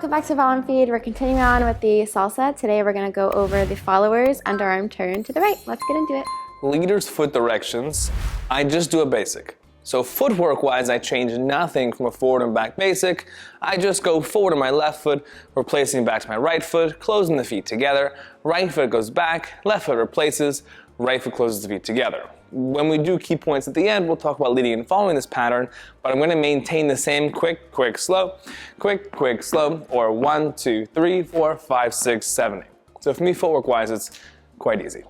welcome back to Ballroom Feed. We're continuing on with the salsa. Today we're going to go over the followers, underarm turn to the right. Let's get into it. Leader's foot directions, I just do a basic. So footwork wise, I change nothing from a forward and back basic. I just go forward on my left foot, replacing back to my right foot, closing the feet together. Right foot goes back, left foot replaces, right foot closes the feet together. When we do key points at the end, we'll talk about leading and following this pattern, but I'm going to maintain the same quick, quick, slow, or 1, 2, 3, 4, 5, 6, 7, 8. So for me, footwork wise, it's quite easy.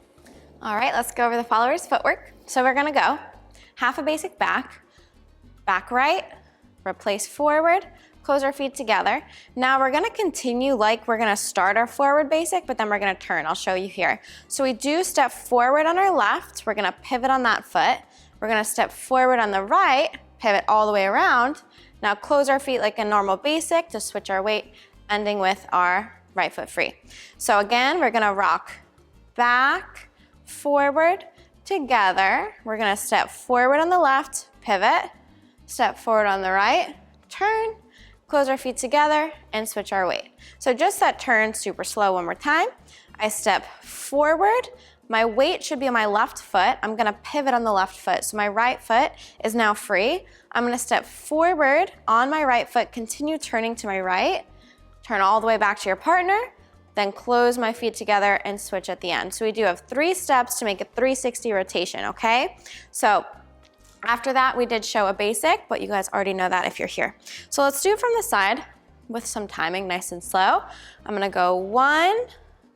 All right, let's go over the followers, footwork. So we're going to go half a basic back, back right, replace forward, close our feet together. Now we're gonna continue like we're gonna start our forward basic, but then we're gonna turn. I'll show you here. So we do step forward on our left, we're gonna pivot on that foot. We're gonna step forward on the right, pivot all the way around. Now close our feet like a normal basic to switch our weight, ending with our right foot free. So again, we're gonna rock back, forward, together. We're gonna step forward on the left, pivot, step forward on the right, turn, close our feet together, and switch our weight. So just that turn super slow one more time. I step forward, my weight should be on my left foot. I'm gonna pivot on the left foot. So my right foot is now free. I'm gonna step forward on my right foot, continue turning to my right, turn all the way back to your partner, then close my feet together and switch at the end. So we do have 3 steps to make a 360 rotation, okay? So after that, we did show a basic, but you guys already know that if you're here. So let's do it from the side with some timing, nice and slow. I'm gonna go 1,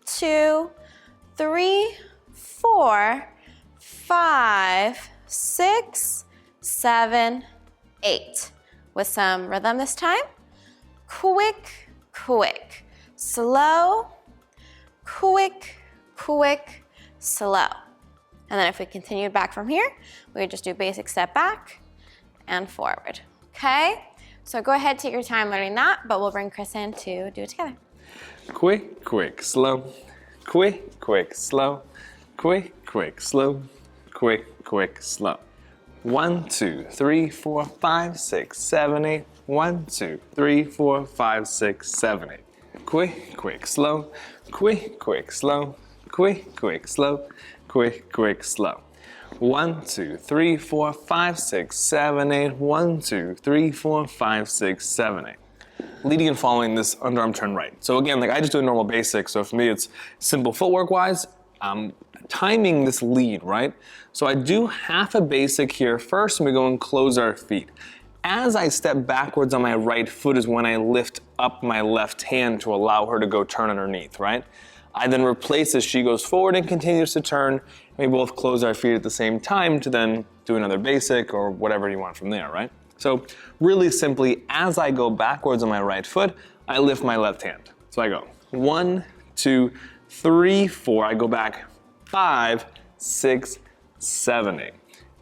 2, 3, 4, 5, 6, 7, 8. With some rhythm this time. Quick, quick, slow, quick, quick, slow. And then if we continued back from here, we would just do basic step back and forward, okay? So go ahead, take your time learning that, but we'll bring Chris in to do it together. Quick, quick, slow, quick, quick, slow, quick, quick, slow, quick, quick, slow. 1, 2, 3, 4, 5, 6, 7, 8. 1, 2, 3, 4, 5, 6, 7, 8. Quick, quick, slow, quick, quick, slow, quick, quick, slow, quick, quick, slow. 1, 2, 3, 4, 5, 6, 7, 8. 1, 2, 3, 4, 5, 6, 7, 8. Leading and following this underarm turn right. So again, like I just do a normal basic. So for me, it's simple footwork wise. Timing this lead, right? So I do half a basic here first, and we go and close our feet. As I step backwards on my right foot is when I lift up my left hand to allow her to go turn underneath, right? I then replace as she goes forward and continues to turn. And we both close our feet at the same time to then do another basic or whatever you want from there, right? So really simply, as I go backwards on my right foot, I lift my left hand. So I go 1, 2, 3, 4. I go back 5, 6, 7, 8.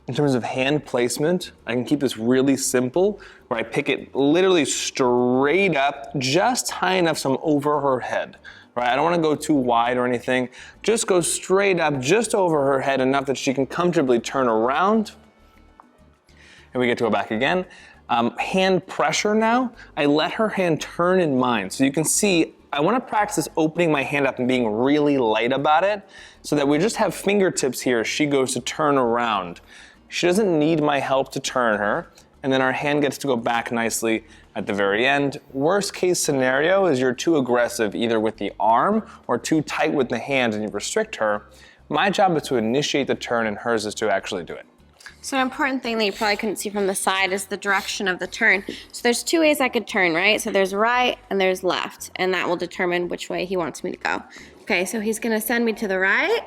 In terms of hand placement, I can keep this really simple where I pick it literally straight up, just high enough so I'm over her head. Right? I don't want to go too wide or anything. Just go straight up, just over her head, enough that she can comfortably turn around. And we get to go back again. Hand pressure now. I let her hand turn in mine. So you can see, I want to practice opening my hand up and being really light about it so that we just have fingertips here as she goes to turn around. She doesn't need my help to turn her. And then our hand gets to go back nicely at the very end. Worst case scenario is you're too aggressive either with the arm or too tight with the hand and you restrict her. My job is to initiate the turn and hers is to actually do it. So an important thing that you probably couldn't see from the side is the direction of the turn. So there's 2 ways I could turn, right? So there's right and there's left, and that will determine which way he wants me to go. Okay, so he's gonna send me to the right,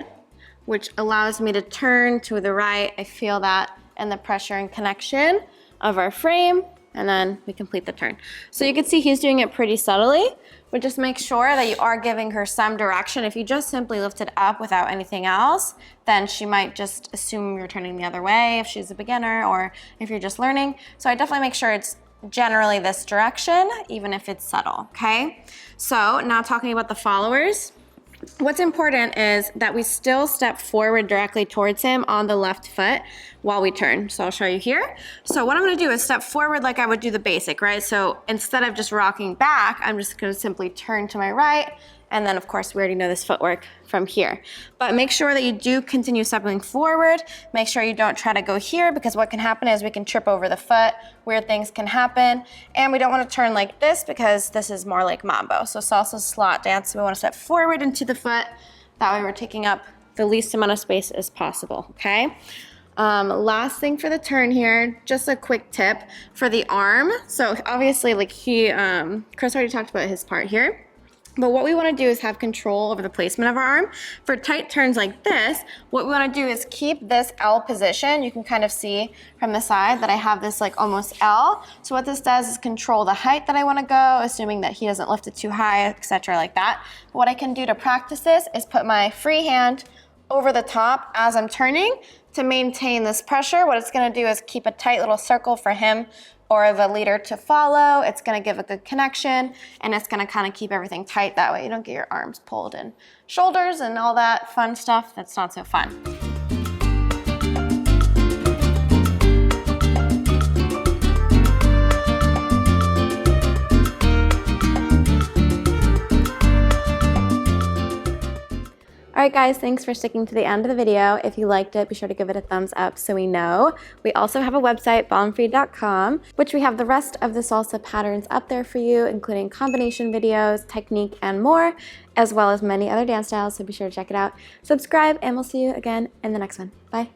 which allows me to turn to the right. I feel that and the pressure and connection of our frame, and then we complete the turn. So you can see he's doing it pretty subtly, but just make sure that you are giving her some direction. If you just simply lift it up without anything else, then she might just assume you're turning the other way if she's a beginner or if you're just learning. So I definitely make sure it's generally this direction, even if it's subtle, okay? So now talking about the followers. What's important is that we still step forward directly towards him on the left foot while we turn. So I'll show you here. So what I'm gonna do is step forward like I would do the basic, right? So instead of just rocking back, I'm just gonna simply turn to my right. And then of course, we already know this footwork from here. But make sure that you do continue stepping forward. Make sure you don't try to go here, because what can happen is we can trip over the foot, weird things can happen. And we don't wanna turn like this, because this is more like mambo. So salsa's slot dance, so we wanna step forward into the foot. That way we're taking up the least amount of space as possible, okay? Last thing for the turn here, just a quick tip for the arm. So obviously like Chris already talked about his part here. But what we want to do is have control over the placement of our arm. For tight turns like this, what we want to do is keep this L position. You can kind of see from the side that I have this like almost L. So what this does is control the height that I want to go, assuming that he doesn't lift it too high, etc. like that. What I can do to practice this is put my free hand over the top as I'm turning to maintain this pressure. What it's going to do is keep a tight little circle for him or the leader to follow. It's gonna give a good connection, and it's gonna kind of keep everything tight. That way you don't get your arms pulled and shoulders and all that fun stuff that's not so fun. All right guys, thanks for sticking to the end of the video. If you liked it, be sure to give it a thumbs up so we know. We also have a website, ballroomfeed.com, which we have the rest of the salsa patterns up there for you, including combination videos, technique, and more, as well as many other dance styles, so be sure to check it out. Subscribe, and we'll see you again in the next one. Bye.